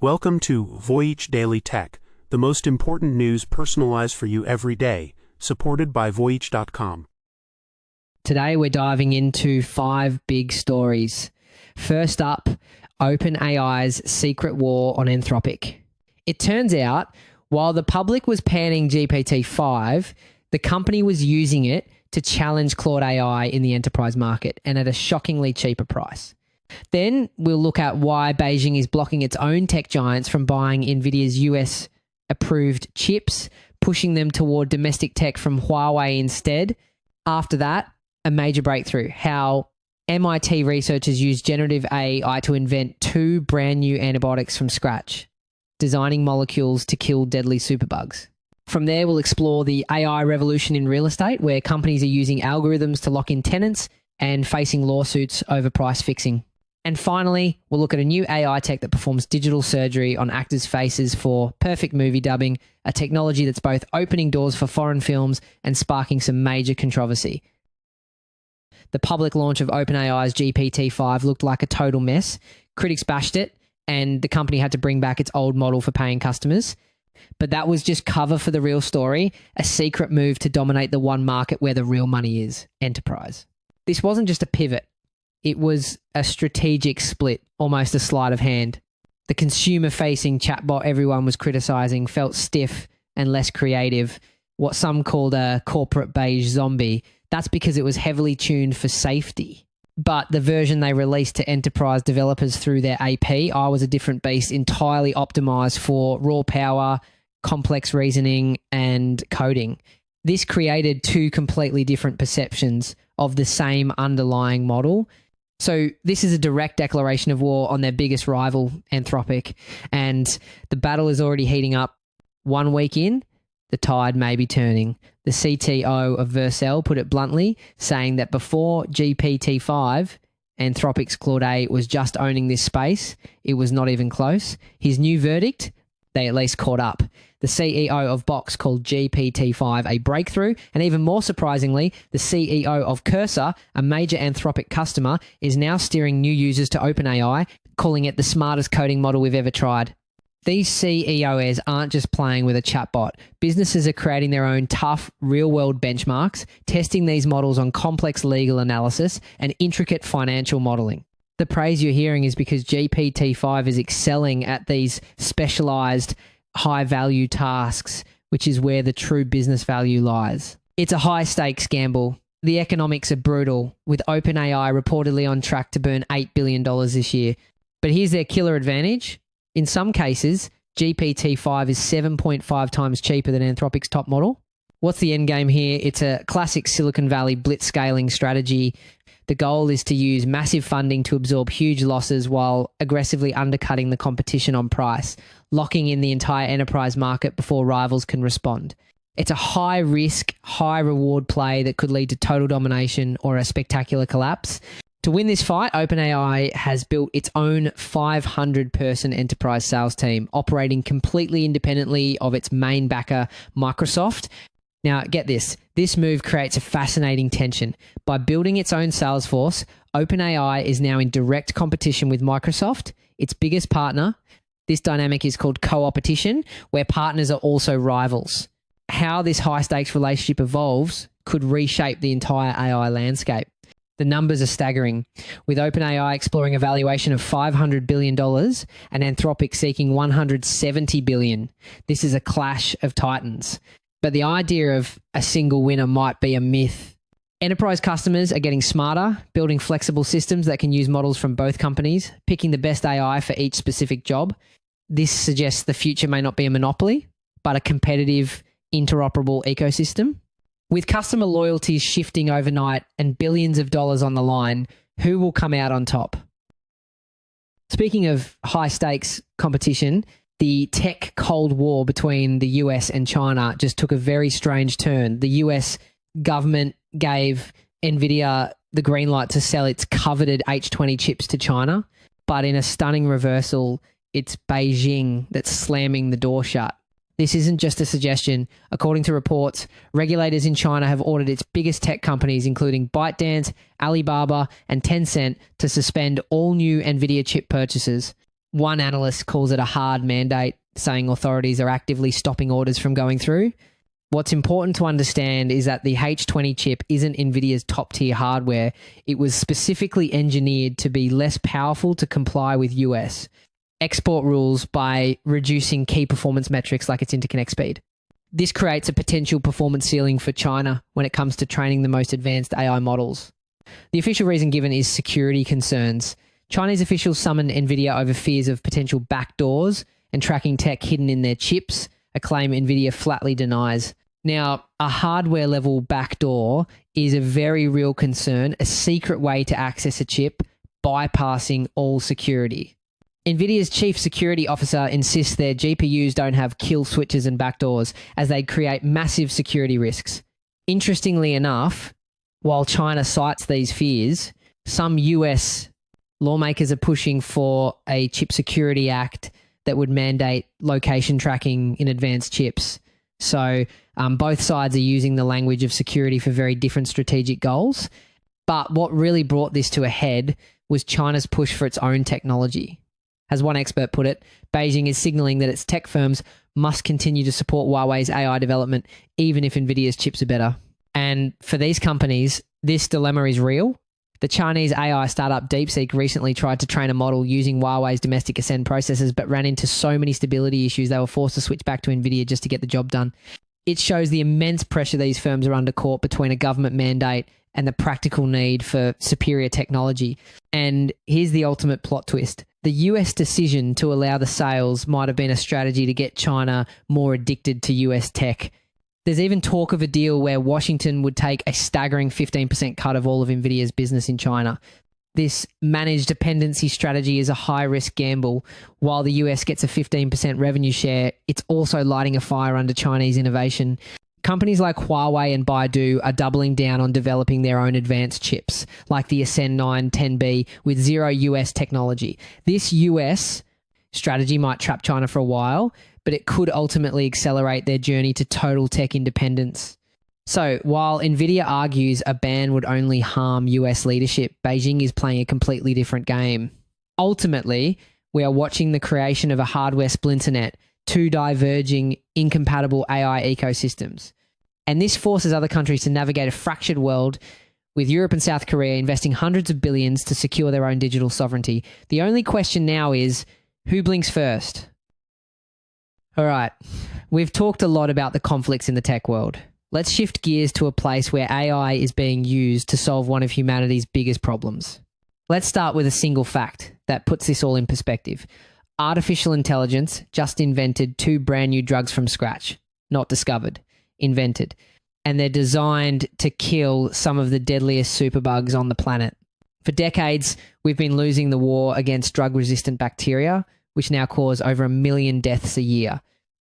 Welcome to Voyage Daily Tech, the most important news personalized for you every day, supported by Voyage.com. Today we're diving into 5 big stories. First up, OpenAI's secret war on Anthropic. It turns out, while the public was panning GPT-5, the company was using it to challenge Claude AI in the enterprise market and at a shockingly cheaper price. Then we'll look at why Beijing is blocking its own tech giants from buying Nvidia's US-approved chips, pushing them toward domestic tech from Huawei instead. After that, a major breakthrough, how MIT researchers use generative AI to invent 2 brand new antibiotics from scratch, designing molecules to kill deadly superbugs. From there, we'll explore the AI revolution in real estate, where companies are using algorithms to lock in tenants and facing lawsuits over price fixing. And finally, we'll look at a new AI tech that performs digital surgery on actors' faces for perfect movie dubbing, a technology that's both opening doors for foreign films and sparking some major controversy. The public launch of OpenAI's GPT-5 looked like a total mess. Critics bashed it, and the company had to bring back its old model for paying customers. But that was just cover for the real story, a secret move to dominate the one market where the real money is, enterprise. This wasn't just a pivot. It was a strategic split, almost a sleight of hand. The consumer-facing chatbot everyone was criticizing felt stiff and less creative, what some called a corporate beige zombie. That's because it was heavily tuned for safety. But the version they released to enterprise developers through their API was a different beast, entirely optimized for raw power, complex reasoning, and coding. This created 2 completely different perceptions of the same underlying model. So this is a direct declaration of war on their biggest rival, Anthropic, and the battle is already heating up. 1 week in, the tide may be turning. The CTO of Vercel put it bluntly, saying that before GPT-5, Anthropic's Claude AI was just owning this space. It was not even close. His new verdict, they at least caught up. The CEO of Box called GPT-5 a breakthrough, and even more surprisingly, the CEO of Cursor, a major Anthropic customer, is now steering new users to OpenAI, calling it the smartest coding model we've ever tried. These CEOs aren't just playing with a chatbot. Businesses are creating their own tough, real-world benchmarks, testing these models on complex legal analysis and intricate financial modeling. The praise you're hearing is because GPT-5 is excelling at these specialized, high-value tasks, which is where the true business value lies. It's a high-stakes gamble. The economics are brutal, with OpenAI reportedly on track to burn $8 billion this year. But here's their killer advantage. In some cases, GPT-5 is 7.5 times cheaper than Anthropic's top model. What's the end game here? It's a classic Silicon Valley blitzscaling strategy. The goal is to use massive funding to absorb huge losses while aggressively undercutting the competition on price, locking in the entire enterprise market before rivals can respond. It's a high-risk, high-reward play that could lead to total domination or a spectacular collapse. To win this fight, OpenAI has built its own 500-person enterprise sales team, operating completely independently of its main backer, Microsoft. Now, get this. This move creates a fascinating tension. By building its own sales force, OpenAI is now in direct competition with Microsoft, its biggest partner. This dynamic is called co-opetition, where partners are also rivals. How this high-stakes relationship evolves could reshape the entire AI landscape. The numbers are staggering, with OpenAI exploring a valuation of $500 billion and Anthropic seeking $170 billion. This is a clash of titans. But the idea of a single winner might be a myth. Enterprise customers are getting smarter, building flexible systems that can use models from both companies, picking the best AI for each specific job. This suggests the future may not be a monopoly, but a competitive, interoperable ecosystem. With customer loyalties shifting overnight and billions of dollars on the line, who will come out on top? Speaking of high-stakes competition, the tech Cold War between the US and China just took a very strange turn. The US government gave Nvidia the green light to sell its coveted H20 chips to China, but in a stunning reversal, it's Beijing that's slamming the door shut. This isn't just a suggestion. According to reports, regulators in China have ordered its biggest tech companies, including ByteDance, Alibaba, and Tencent, to suspend all new Nvidia chip purchases. One analyst calls it a hard mandate, saying authorities are actively stopping orders from going through. What's important to understand is that the H20 chip isn't Nvidia's top-tier hardware. It was specifically engineered to be less powerful to comply with US export rules by reducing key performance metrics like its interconnect speed. This creates a potential performance ceiling for China when it comes to training the most advanced AI models. The official reason given is security concerns. Chinese officials summoned Nvidia over fears of potential backdoors and tracking tech hidden in their chips, a claim Nvidia flatly denies. Now, a hardware-level backdoor is a very real concern, a secret way to access a chip, bypassing all security. Nvidia's chief security officer insists their GPUs don't have kill switches and backdoors, as they'd create massive security risks. Interestingly enough, while China cites these fears, some US lawmakers are pushing for a chip security act that would mandate location tracking in advanced chips. So both sides are using the language of security for very different strategic goals. But what really brought this to a head was China's push for its own technology. As one expert put it, Beijing is signaling that its tech firms must continue to support Huawei's AI development, even if Nvidia's chips are better. And for these companies, this dilemma is real. The Chinese AI startup DeepSeek recently tried to train a model using Huawei's domestic Ascend processors, but ran into so many stability issues they were forced to switch back to Nvidia just to get the job done. It shows the immense pressure these firms are under caught between a government mandate and the practical need for superior technology. And here's the ultimate plot twist. The US decision to allow the sales might have been a strategy to get China more addicted to US tech. There's even talk of a deal where Washington would take a staggering 15% cut of all of Nvidia's business in China. This managed dependency strategy is a high-risk gamble. While the US gets a 15% revenue share, it's also lighting a fire under Chinese innovation. Companies like Huawei and Baidu are doubling down on developing their own advanced chips, like the Ascend 9 10B with zero US technology. This US strategy might trap China for a while, but it could ultimately accelerate their journey to total tech independence. So, while Nvidia argues a ban would only harm US leadership, Beijing is playing a completely different game. Ultimately, we are watching the creation of a hardware splinternet, two diverging, incompatible AI ecosystems. And this forces other countries to navigate a fractured world, with Europe and South Korea investing hundreds of billions to secure their own digital sovereignty. The only question now is, who blinks first? All right, we've talked a lot about the conflicts in the tech world. Let's shift gears to a place where AI is being used to solve one of humanity's biggest problems. Let's start with a single fact that puts this all in perspective. Artificial intelligence just invented 2 brand new drugs from scratch. Not discovered, invented. And they're designed to kill some of the deadliest superbugs on the planet. For decades, we've been losing the war against drug-resistant bacteria, which now cause over 1 million deaths a year.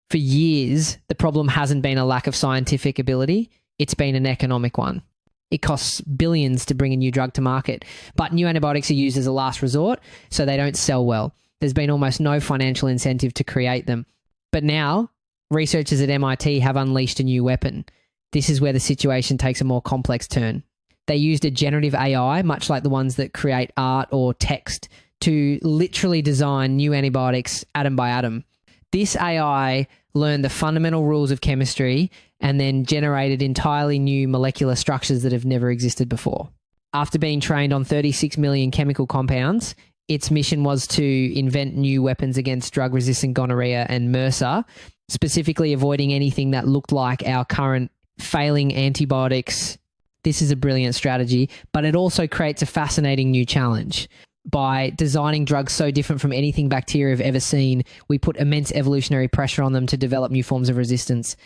For years, the problem hasn't been a lack of scientific ability, it's been an economic one. It costs billions to bring a new drug to market, but new antibiotics are used as a last resort, so they don't sell well. There's been almost no financial incentive to create them. But now, researchers at MIT have unleashed a new weapon. This is where the situation takes a more complex turn. They used a generative AI, much like the ones that create art or text, to literally design new antibiotics atom by atom. This AI learned the fundamental rules of chemistry and then generated entirely new molecular structures that have never existed before. After being trained on 36 million chemical compounds, its mission was to invent new weapons against drug-resistant gonorrhea and MRSA, specifically avoiding anything that looked like our current failing antibiotics. This is a brilliant strategy, but it also creates a fascinating new challenge. By designing drugs so different from anything bacteria have ever seen, we put immense evolutionary pressure on them to develop new forms of resistance.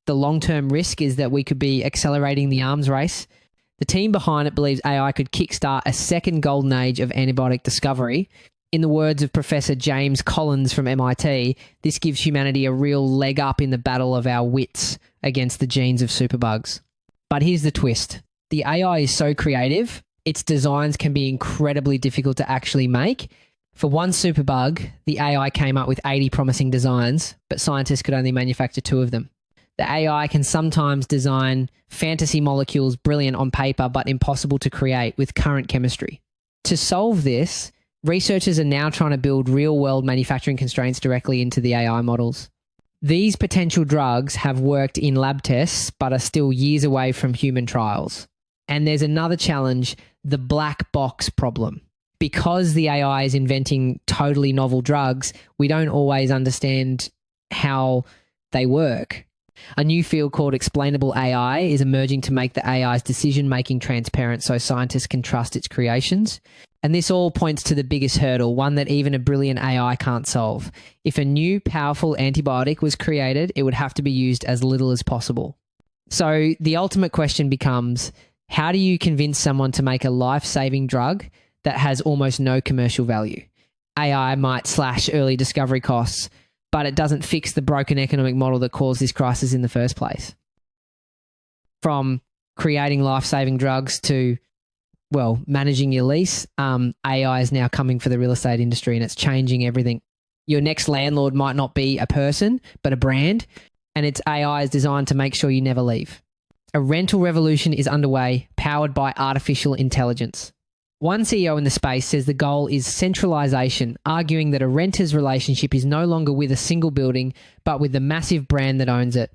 The long-term risk is that we could be accelerating the arms race. The team behind it believes AI could kickstart a second golden age of antibiotic discovery. In the words of Professor James Collins from MIT, this gives humanity a real leg up in the battle of our wits against the genes of superbugs. But here's the twist. The AI is so creative, its designs can be incredibly difficult to actually make. For one superbug, the AI came up with 80 promising designs, but scientists could only manufacture 2 of them. The AI can sometimes design fantasy molecules brilliant on paper, but impossible to create with current chemistry. To solve this, researchers are now trying to build real-world manufacturing constraints directly into the AI models. These potential drugs have worked in lab tests but are still years away from human trials. And there's another challenge, the black box problem. Because the AI is inventing totally novel drugs, we don't always understand how they work. A new field called explainable AI is emerging to make the AI's decision-making transparent so scientists can trust its creations. And this all points to the biggest hurdle, one that even a brilliant AI can't solve. If a new, powerful antibiotic was created, it would have to be used as little as possible. So the ultimate question becomes, how do you convince someone to make a life-saving drug that has almost no commercial value? AI might slash early discovery costs, but it doesn't fix the broken economic model that caused this crisis in the first place. From creating life-saving drugs to, well, managing your lease, AI is now coming for the real estate industry and it's changing everything. Your next landlord might not be a person, but a brand, and its AI is designed to make sure you never leave. A rental revolution is underway, powered by artificial intelligence. One CEO in the space says the goal is centralization, arguing that a renter's relationship is no longer with a single building, but with the massive brand that owns it.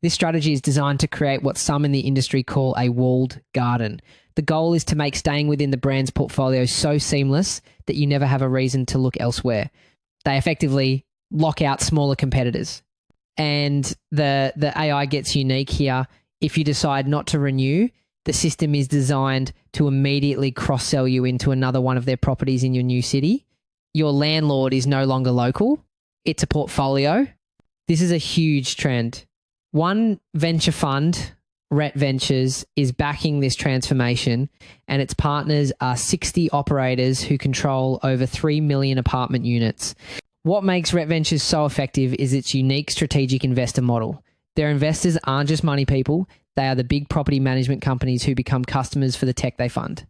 This strategy is designed to create what some in the industry call a walled garden. The goal is to make staying within the brand's portfolio so seamless that you never have a reason to look elsewhere. They effectively lock out smaller competitors. And the AI gets unique here. If you decide not to renew, the system is designed to immediately cross-sell you into another one of their properties in your new city. Your landlord is no longer local. It's a portfolio. This is a huge trend. One venture fund, Ret Ventures, is backing this transformation, and its partners are 60 operators who control over 3 million apartment units. What makes Ret Ventures so effective is its unique strategic investor model. Their investors aren't just money people. They are the big property management companies who become customers for the tech they fund.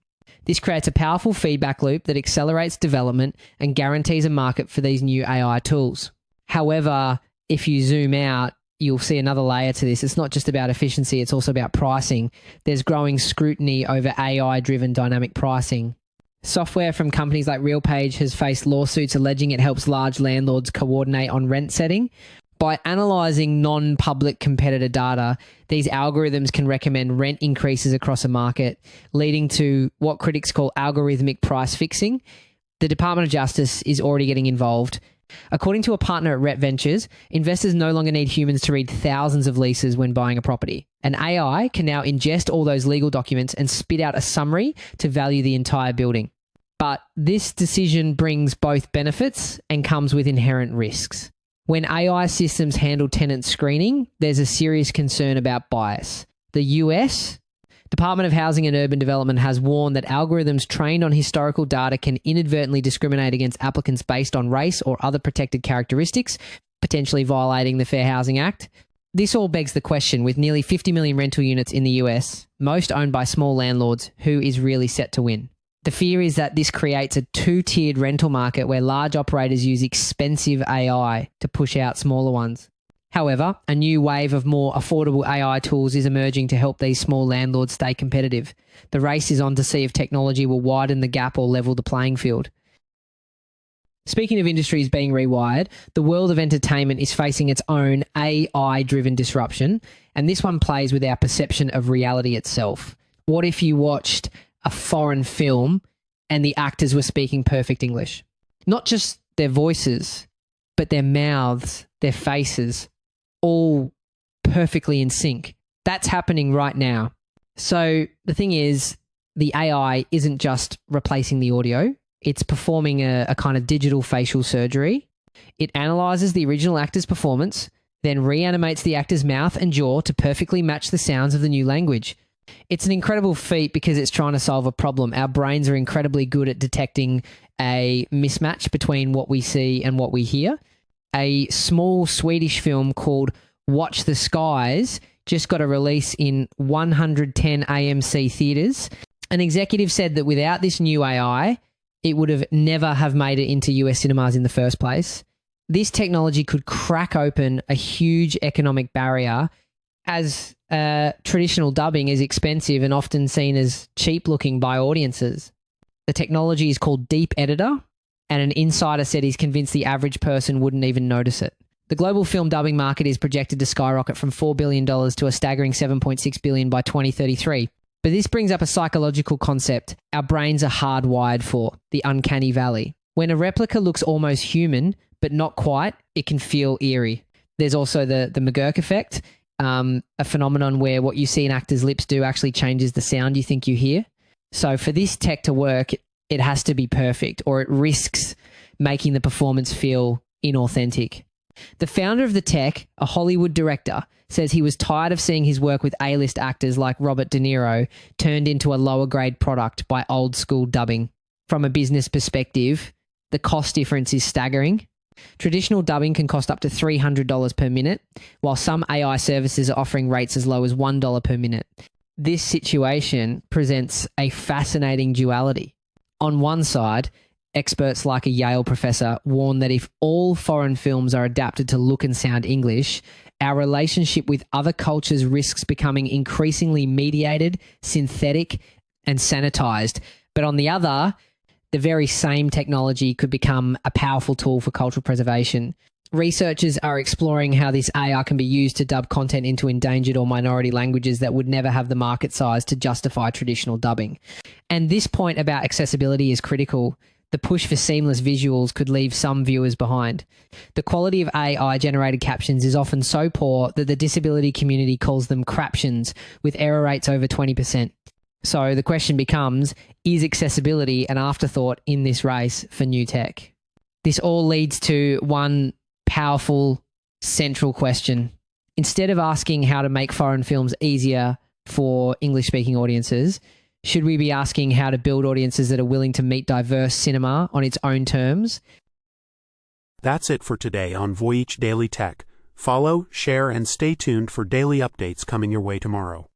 This creates a powerful feedback loop that accelerates development and guarantees a market for these new AI tools. However, if you zoom out, you'll see another layer to this. It's not just about efficiency, it's also about pricing. There's growing scrutiny over AI-driven dynamic pricing. Software from companies like RealPage has faced lawsuits alleging it helps large landlords coordinate on rent setting. By analysing non-public competitor data, these algorithms can recommend rent increases across a market, leading to what critics call algorithmic price fixing. The Department of Justice is already getting involved. According to a partner at Ret Ventures, investors no longer need humans to read thousands of leases when buying a property. An AI can now ingest all those legal documents and spit out a summary to value the entire building. But this decision brings both benefits and comes with inherent risks. When AI systems handle tenant screening, there's a serious concern about bias. The US Department of Housing and Urban Development has warned that algorithms trained on historical data can inadvertently discriminate against applicants based on race or other protected characteristics, potentially violating the Fair Housing Act. This all begs the question, with nearly 50 million rental units in the US, most owned by small landlords, who is really set to win? The fear is that this creates a two-tiered rental market where large operators use expensive AI to push out smaller ones. However, a new wave of more affordable AI tools is emerging to help these small landlords stay competitive. The race is on to see if technology will widen the gap or level the playing field. Speaking of industries being rewired, the world of entertainment is facing its own AI-driven disruption, and this one plays with our perception of reality itself. What if you watched a foreign film and the actors were speaking perfect English? Not just their voices, but their mouths, their faces, all perfectly in sync. That's happening right now. So the thing is, the AI isn't just replacing the audio. It's performing a kind of digital facial surgery. It analyzes the original actor's performance, then reanimates the actor's mouth and jaw to perfectly match the sounds of the new language. It's an incredible feat because it's trying to solve a problem. Our brains are incredibly good at detecting a mismatch between what we see and what we hear. A small Swedish film called Watch the Skies just got a release in 110 AMC theaters. An executive said that without this new AI, it would have never have made it into US cinemas in the first place. This technology could crack open a huge economic barrier, as traditional dubbing is expensive and often seen as cheap looking by audiences. The technology is called DeepEditor, and an insider said he's convinced the average person wouldn't even notice it. The global film dubbing market is projected to skyrocket from $4 billion to a staggering $7.6 billion by 2033. But this brings up a psychological concept our brains are hardwired for, the uncanny valley. When a replica looks almost human, but not quite, it can feel eerie. There's also the McGurk effect, a phenomenon where what you see an actor's lips do actually changes the sound you think you hear. So for this tech to work, it has to be perfect, or it risks making the performance feel inauthentic. The founder of the tech, a Hollywood director, says he was tired of seeing his work with A-list actors like Robert De Niro turned into a lower grade product by old school dubbing. From a business perspective, the cost difference is staggering. Traditional dubbing can cost up to $300 per minute, while some AI services are offering rates as low as $1 per minute. This situation presents a fascinating duality. On one side, experts like a Yale professor warn that if all foreign films are adapted to look and sound English, our relationship with other cultures risks becoming increasingly mediated, synthetic, and sanitized. But on the other, the very same technology could become a powerful tool for cultural preservation. Researchers are exploring how this AI can be used to dub content into endangered or minority languages that would never have the market size to justify traditional dubbing. And this point about accessibility is critical. The push for seamless visuals could leave some viewers behind. The quality of AI-generated captions is often so poor that the disability community calls them craptions, with error rates over 20%. So the question becomes, is accessibility an afterthought in this race for new tech? This all leads to one powerful, central question. Instead of asking how to make foreign films easier for English-speaking audiences, should we be asking how to build audiences that are willing to meet diverse cinema on its own terms? That's it for today on Voyage Daily Tech. Follow, share, and stay tuned for daily updates coming your way tomorrow.